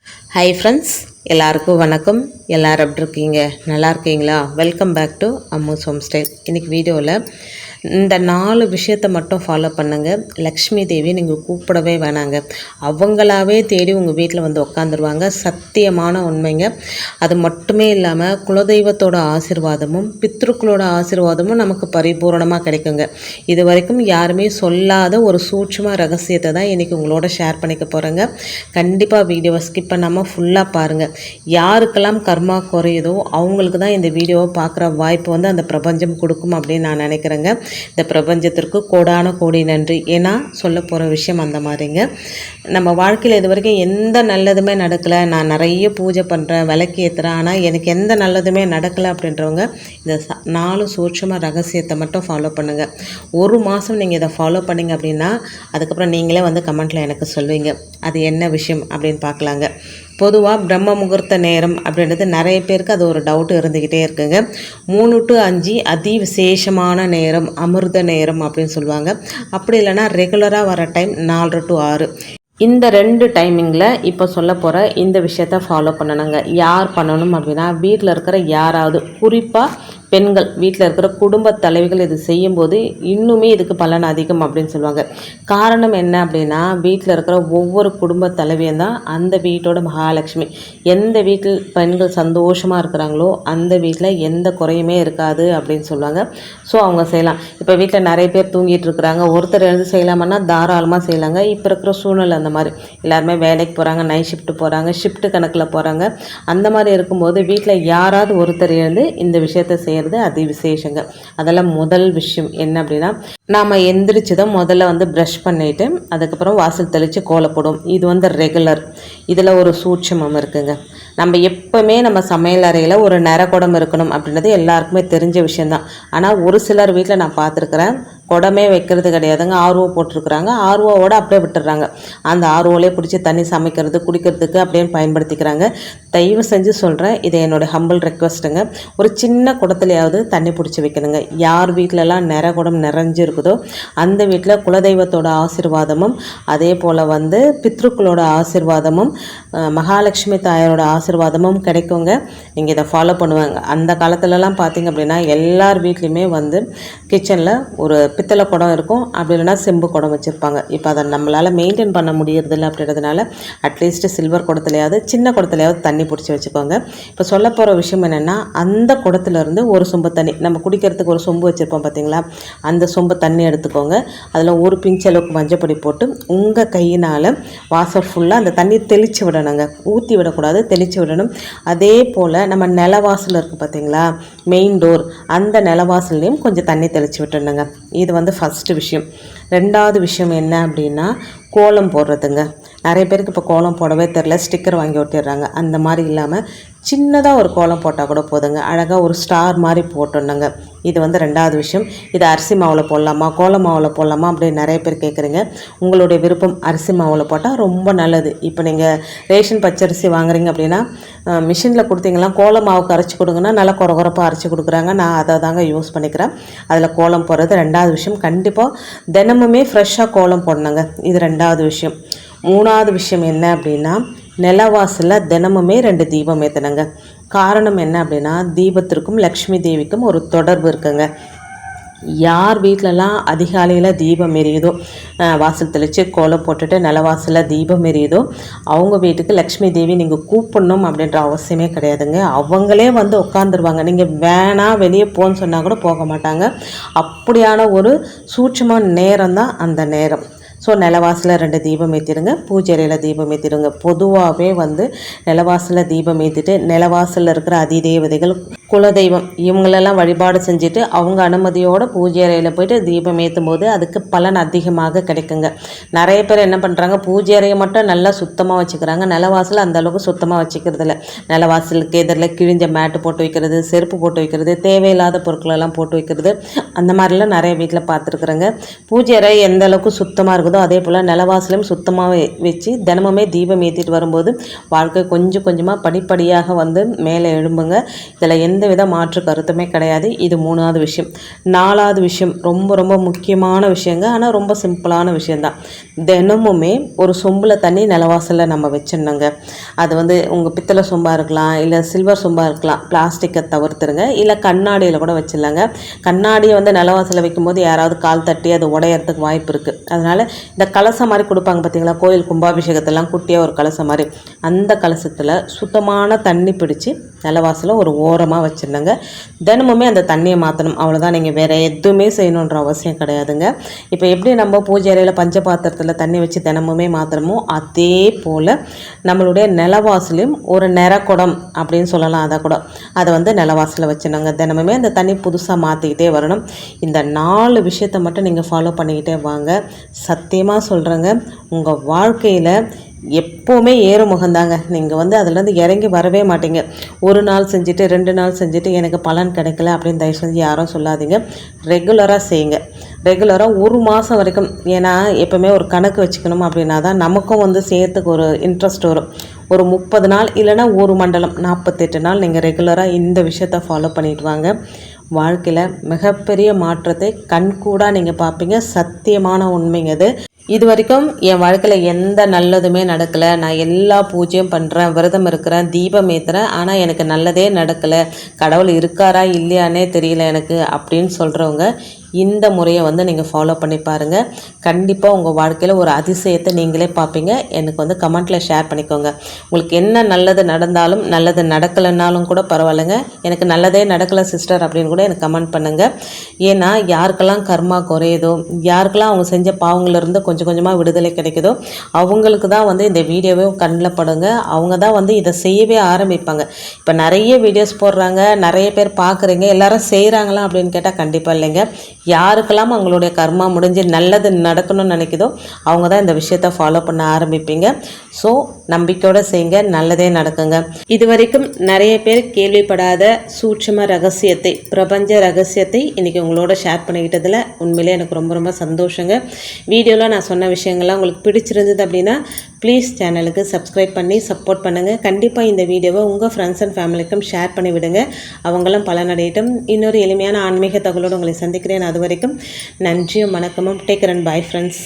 Hi friends, எல்லாருக்கும் வணக்கம். எல்லோரும் எப்படி இருக்கீங்க? நல்லா இருக்கீங்களா? Welcome back to Ammu's home style. இன்றைக்கி வீடியோவில் இந்த 4 விஷயத்தை மட்டும் ஃபாலோ பண்ணுங்கள். லக்ஷ்மி தேவி நீங்கள் கூப்பிடவே வேணாங்க, அவங்களாவே தேடி உங்கள் வீட்டில் வந்து உட்காந்துருவாங்க. சத்தியமான உண்மைங்க. அது மட்டுமே இல்லாமல் குலதெய்வத்தோட ஆசீர்வாதமும் பித்ருக்களோட ஆசீர்வாதமும் நமக்கு பரிபூரணமாக கிடைக்குங்க. இது வரைக்கும் யாருமே சொல்லாத ஒரு சூட்சும ரகசியத்தை தான் இன்றைக்கி உங்களோட ஷேர் பண்ணிக்க போகிறேங்க. கண்டிப்பாக வீடியோவை ஸ்கிப் பண்ணாமல் ஃபுல்லாக பாருங்கள். யாருக்கெல்லாம் கர்மா குறையுதோ அவங்களுக்கு தான் இந்த வீடியோவை பார்க்குற வாய்ப்பு வந்து அந்த பிரபஞ்சம் கொடுக்கும் அப்படின்னு நான் நினைக்கிறேங்க. இந்த பிரபஞ்சத்திற்கு கோடான கோடி நன்றி. ஏன்னா சொல்ல போகிற விஷயம் அந்த மாதிரிங்க. நம்ம வாழ்க்கையில் இது வரைக்கும் எந்த நல்லதுமே நடக்கலை, நான் நிறைய பூஜை பண்ணுறேன், விளக்கு ஏற்றுறேன், ஆனால் எனக்கு எந்த நல்லதுமே நடக்கலை அப்படின்றவங்க இந்த 4 சூட்சும ரகசியத்தை மட்டும் ஃபாலோ பண்ணுங்கள். ஒரு மாதம் நீங்கள் இதை ஃபாலோ பண்ணிங்க அப்படின்னா அதுக்கப்புறம் நீங்களே வந்து கமெண்ட்டில் எனக்கு சொல்வீங்க அது என்ன விஷயம் அப்படின்னு பார்க்கலாங்க. பொதுவாக பிரம்ம முகூர்த்த நேரம் அப்படின்றது நிறைய பேருக்கு அது ஒரு டவுட் இருந்துக்கிட்டே இருக்குங்க. 3 to 5 அதி விசேஷமான நேரம், அமிர்த நேரம் அப்படின்னு சொல்லுவாங்க. அப்படி இல்லைன்னா ரெகுலராக வர டைம் 4 to 6. இந்த 2 டைமிங்கில் இப்போ சொல்ல போகிற இந்த விஷயத்த ஃபாலோ பண்ணணுங்க. யார் பண்ணணும் அப்படின்னா வீட்டில் இருக்கிற யாராவது, குறிப்பாக பெண்கள், வீட்டில் இருக்கிற குடும்ப தலைவிகள் இது செய்யும்போது இன்னுமே இதுக்கு பலன் அதிகம் அப்படின்னு சொல்லுவாங்க. காரணம் என்ன அப்படின்னா வீட்டில் இருக்கிற ஒவ்வொரு குடும்ப தலைவியும் தான் அந்த வீட்டோட மகாலட்சுமி. எந்த வீட்டில் பெண்கள் சந்தோஷமாக இருக்கிறாங்களோ அந்த வீட்டில் எந்த குறையுமே இருக்காது அப்படின்னு சொல்லுவாங்க. ஸோ அவங்க செய்யலாம். இப்போ வீட்டில் நிறைய பேர் தூங்கிட்டு இருக்கிறாங்க, ஒருத்தர் எழுந்து செய்யலாமன்னா தாராளமாக செய்யலாங்க. இப்போ இருக்கிற சூழ்நிலை அந்த மாதிரி, எல்லாருமே வேலைக்கு போகிறாங்க, நைட் ஷிஃப்ட்டு போகிறாங்க, ஷிஃப்ட்டு கணக்கில் போகிறாங்க. அந்த மாதிரி இருக்கும்போது வீட்டில் யாராவது ஒருத்தர் எழுந்து இந்த விஷயத்தை செய்ய அதி விசேஷங்க. அதெல்லாம் முதல் விஷயம் என்ன அப்படின்னா, நாம் எந்திரிச்சதும் முதல்ல வந்து ப்ரஷ் பண்ணிவிட்டு அதுக்கப்புறம் வாசல் தெளித்து கோலப்படும். இது வந்து ரெகுலர். இதில் ஒரு சூட்சமம் இருக்குங்க. நம்ம எப்போவுமே நம்ம சமையல் அறையில் ஒரு நிறக்குடம் இருக்கணும் அப்படின்றது எல்லாருக்குமே தெரிஞ்ச விஷயந்தான். ஆனால் ஒரு சிலர் வீட்டில் நான் பார்த்துருக்குறேன், குடமே வைக்கிறது கிடையாதுங்க. ஆர்வோ போட்டிருக்கிறாங்க, ஆர்வோவோடு அப்படியே விட்டுடுறாங்க. அந்த ஆர்வோலே பிடிச்சி தண்ணி சமைக்கிறது குடிக்கிறதுக்கு அப்படியே பயன்படுத்திக்கிறாங்க. தயவு செஞ்சு சொல்கிறேன், இது என்னோடய ஹம்பிள் ரெக்வஸ்ட்டுங்க. ஒரு சின்ன குடத்துலையாவது தண்ணி பிடிச்சி வைக்கணுங்க. யார் வீட்டிலலாம் நிறகுடம் நிறைஞ்சு இருக்குதோ அந்த வீட்டில் குலதெய்வத்தோட ஆசீர்வாதமும் அதே போல் வந்து பித்ருக்களோட ஆசீர்வாதமும் மகாலட்சுமி தாயாரோட ஆசீர்வாதமும் கிடைக்குங்க. நீங்கள் இதை ஃபாலோ பண்ணுவாங்க. அந்த காலத்துலலாம் பார்த்திங்க அப்படின்னா எல்லார் வீட்லேயுமே வந்து கிச்சனில் ஒரு பித்தளை குடம் இருக்கும், அப்படி இல்லைன்னா செம்பு குடம் வச்சுருப்பாங்க. இப்போ அதை நம்மளால் மெயின்டைன் பண்ண முடியறதில்லை அப்படின்றதுனால அட்லீஸ்ட் சில்வர் குடத்துலையாவது சின்ன குடத்துலையாவது தண்ணி பிடிச்சி வச்சுக்கோங்க. இப்போ சொல்ல போகிற விஷயம் என்னென்னா, அந்த குடத்துலேருந்து ஒரு சொம்பு தண்ணி, நம்ம குடிக்கிறதுக்கு ஒரு சொம்பு வச்சுருப்போம் பார்த்தீங்களா, அந்த சொம்பு தண்ணி எடுத்துக்கோங்க. அதில் ஒரு பிஞ்ச் அளவுக்கு மஞ்சப்பொடி போட்டு உங்கள் கையினால் வாசல் ஃபுல்லாக அந்த தண்ணி தெளித்து விடணுங்க. ஊற்றி விடக்கூடாது, தெளித்து விடணும். அதே போல் நம்ம நிலவாசல் இருக்குது பார்த்தீங்களா, மெயின் டோர், அந்த நிலவாசல்லையும் கொஞ்சம் தண்ணி தெளித்து விட்டுணுங்க. இது வந்து ஃபஸ்ட்டு விஷயம். 2வது விஷயம் என்ன அப்படின்னா, கோலம் போடுறதுங்க. நிறைய பேருக்கு இப்போ கோலம் போடவே தெரில, ஸ்டிக்கர் வாங்கி ஒட்டிடுறாங்க. அந்த மாதிரி இல்லாமல் சின்னதாக ஒரு கோலம் போட்டால் கூட போதுங்க. அழகாக ஒரு ஸ்டார் மாதிரி போட்டுடணுங்க. இது வந்து 2வது விஷயம். இது அரிசி மாவில் போடலாமா, கோல மாவில் போடலாமா அப்படின்னு நிறைய பேர் கேட்குறீங்க. உங்களுடைய விருப்பம். அரிசி மாவில் போட்டால் ரொம்ப நல்லது. இப்போ நீங்கள் ரேஷன் பச்சரிசி வாங்குறீங்க அப்படின்னா மிஷினில் கொடுத்தீங்கன்னா கோல மாவுக்கு அரைச்சி கொடுங்கன்னா நல்லா குறப்பாக அரைச்சி கொடுக்குறாங்க. நான் அதை தாங்க யூஸ் பண்ணிக்கிறேன். அதில் கோலம் போடுறது 2வது விஷயம். கண்டிப்பாக தினமுமே ஃப்ரெஷ்ஷாக கோலம் போடணுங்க. இது 2வது விஷயம். 3வது விஷயம் என்ன அப்படின்னா, நிலவாசலில் தினமுமே 2 தீபம் ஏற்றணுங்க. காரணம் என்ன அப்படின்னா, தீபத்திற்கும் லக்ஷ்மி தேவிக்கும் ஒரு தொடர்பு இருக்குங்க. யார் வீட்டிலலாம் அதிகாலையில் தீபம் எரியுதோ, வாசல் தெளித்து கோலம் போட்டுட்டு நிலவாசலில் தீபம் எரியுதோ அவங்க வீட்டுக்கு லக்ஷ்மி தேவி நீங்கள் கூப்பிடணும் அப்படின்ற அவசியமே கிடையாதுங்க. அவங்களே வந்து உட்காந்துருவாங்க. நீங்கள் வேணாம் வெளியே போன்னு சொன்னால் கூட போக மாட்டாங்க. அப்படியான ஒரு சூட்சமான நேரம் தான் அந்த நேரம். ஸோ நிலவாசலில் 2 தீபம் ஏற்றிடுங்க, பூஜை அறையில் தீபம் ஏற்றிடுங்க. பொதுவாகவே வந்து நிலவாசலில் தீபம் ஏற்றிட்டு நிலவாசலில் இருக்கிற அதிதேவதைகள், குலதெய்வம் இவங்களெல்லாம் வழிபாடு செஞ்சுட்டு அவங்க அனுமதியோடு பூஜை அறையில் போய்ட்டு தீபம் ஏற்றும் போது அதுக்கு பலன் அதிகமாக கிடைக்குங்க. நிறைய பேர் என்ன பண்ணுறாங்க, பூஜை அறையை மட்டும் நல்லா சுத்தமாக வச்சுக்கிறாங்க, நிலவாசல் அந்தளவுக்கு சுத்தமாக வச்சுக்கிறது இல்லை. நிலவாசலுக்கு எதிரில் கிழிஞ்ச மேட்டு போட்டு வைக்கிறது, செருப்பு போட்டு வைக்கிறது, தேவையில்லாத பொருட்களெல்லாம் போட்டு வைக்கிறது, அந்த மாதிரிலாம் நிறைய வீட்டில் பார்த்துருக்குறேங்க. பூஜை அறை எந்த அளவுக்கு சுத்தமாக இருக்குது ஆகுதோ அதே போல் நிலவாசலையும் சுத்தமாக வச்சு தினமுமே தீபம் ஏற்றிட்டு வரும்போது வாழ்க்கை கொஞ்சம் கொஞ்சமாக படிப்படியாக வந்து மேலே எழும்புங்க. இதில் எந்த வித மாற்று கருத்துமே கிடையாது. இது 3வது விஷயம். 4வது விஷயம் ரொம்ப ரொம்ப முக்கியமான விஷயங்க. ஆனால் ரொம்ப சிம்பிளான விஷயந்தான். தினமுமே ஒரு சொம்பில் தண்ணி நிலவாசலில் நம்ம வச்சிடணுங்க. அது வந்து உங்கள் பித்தளை சொம்பாக இருக்கலாம், இல்லை சில்வர் சொம்பாக இருக்கலாம். பிளாஸ்டிக்கை தவிர்த்துருங்க. இல்லை கண்ணாடியில் கூட வச்சிடலாங்க. கண்ணாடியை வந்து நிலவாசலில் வைக்கும்போது யாராவது கால் தட்டி அது உடையறதுக்கு வாய்ப்பு இருக்குது. அதனால் இந்த கலசம் மாதிரி கொடுப்பாங்க பார்த்தீங்களா, கோயில் கும்பாபிஷேகத்தெல்லாம் குட்டியாக ஒரு கலசம் மாதிரி, அந்த கலசத்தில் சுத்தமான தண்ணி பிடிச்சி நிலவாசலில் ஒரு ஓரமாக வச்சிடணுங்க. தினமுமே அந்த தண்ணியை மாற்றணும். அவ்வளோதான். நீங்கள் வேறு எதுவுமே செய்யணுன்ற அவசியம் கிடையாதுங்க. இப்போ எப்படி நம்ம பூஜை அறையில் பஞ்ச பாத்திரத்தில் தண்ணி வச்சு தினமுமே மாற்றணுமோ அதே போல் நம்மளுடைய நிலவாசலையும் ஒரு நிறக்குடம் அப்படின்னு சொல்லலாம். அதை வந்து நிலவாசலில் வச்சிடணுங்க. தினமுமே அந்த தண்ணி புதுசாக மாற்றிக்கிட்டே வரணும். இந்த 4 விஷயத்தை மட்டும் நீங்கள் ஃபாலோ பண்ணிக்கிட்டே வாங்க. சத்தியமாக சொல்கிறேங்க, உங்கள் வாழ்க்கையில் எப்போவுமே ஏறுமுகந்தாங்க. நீங்கள் வந்து அதுலேருந்து இறங்கி வரவே மாட்டீங்க. ஒரு நாள் செஞ்சுட்டு 2 நாள் செஞ்சுட்டு எனக்கு பலன் கிடைக்கல அப்படின்னு தயவு செஞ்சு யாரும் சொல்லாதீங்க. ரெகுலராக செய்யுங்க. ரெகுலராக 1 மாதம் வரைக்கும். ஏன்னா எப்போவுமே ஒரு கணக்கு வச்சுக்கணும். அப்படின்னா தான் நமக்கும் வந்து செய்யறதுக்கு ஒரு இன்ட்ரெஸ்ட் வரும். ஒரு 30 நாள் இல்லைனா ஒரு மண்டலம் 48 நாள் நீங்கள் ரெகுலராக இந்த விஷயத்தை ஃபாலோ பண்ணிட்டு வாங்க. வாழ்க்கையில் மிகப்பெரிய மாற்றத்தை கண்கூடாக நீங்கள் பார்ப்பீங்க. சத்தியமான உண்மைங்க அது. இது வரைக்கும் என் வாழ்க்கையில் எந்த நல்லதுமே நடக்கலை. நான் எல்லா பூஜையும் பண்ணுறேன், விரதம் இருக்கிறேன், தீபம் ஏற்றுறேன், ஆனால் எனக்கு நல்லதே நடக்கலை, கடவுள் இருக்காரா இல்லையானே தெரியல எனக்கு அப்படின்னு சொல்கிறவங்க இந்த முறையை வந்து நீங்கள் ஃபாலோ பண்ணி பாருங்கள். கண்டிப்பாக உங்கள் வாழ்க்கையில் ஒரு அதிசயத்தை நீங்களே பார்ப்பீங்க. எனக்கு வந்து கமெண்ட்டில் ஷேர் பண்ணிக்கோங்க. உங்களுக்கு என்ன நல்லது நடந்தாலும், நல்லது நடக்கலைன்னாலும் கூட பரவாயில்லைங்க, எனக்கு நல்லதே நடக்கலை சிஸ்டர் அப்படின்னு கூட எனக்கு கமெண்ட் பண்ணுங்கள். ஏன்னா யாருக்கெல்லாம் கர்மா குறையுதோ, யாருக்கெல்லாம் அவங்க செஞ்ச பாவங்களிலிருந்து கொஞ்சம் கொஞ்சமாக விடுதலை கிடைக்குதோ அவங்களுக்கு தான் வந்து இந்த வீடியோவே கண்ணில் படுங்க. அவங்க தான் வந்து இதை செய்யவே ஆரம்பிப்பாங்க. இப்போ நிறைய வீடியோஸ் போடுறாங்க, நிறைய பேர் பார்க்குறீங்க, எல்லாரும் செய்கிறாங்களா அப்படின்னு கேட்டால் கண்டிப்பாக இல்லைங்க. யாருக்கெல்லாம் அவங்களுடைய கர்மா முடிஞ்சு நல்லது நடக்கணும்னு நினைக்குதோ அவங்க தான் இந்த விஷயத்தை ஃபாலோ பண்ண ஆரம்பிப்பீங்க. ஸோ நம்பிக்கையோடு செய்யுங்க, நல்லதே நடக்குங்க. இது வரைக்கும் நிறைய பேர் கேள்விப்படாத சூட்சும ரகசியத்தை, பிரபஞ்ச ரகசியத்தை இன்றைக்கி உங்களோட ஷேர் பண்ணிக்கிட்டதில் உண்மையிலே எனக்கு ரொம்ப ரொம்ப சந்தோஷங்க. வீடியோவில் நான் சொன்ன விஷயங்கள்லாம் உங்களுக்கு பிடிச்சிருந்தது அப்படின்னா ப்ளீஸ் சேனலுக்கு சப்ஸ்கிரைப் பண்ணி சப்போர்ட் பண்ணுங்கள். கண்டிப்பாக இந்த வீடியோவை உங்கள் ஃப்ரெண்ட்ஸ் அண்ட் ஃபேமிலிக்கும் ஷேர் பண்ணி விடுங்க. அவங்களும் பலனடையட்டும். இன்னொரு எளிமையான ஆன்மீக தகவலோடு உங்களை சந்திக்கிறேன். அது வரைக்கும் நன்றியும் வணக்கமும். Take care and bye friends.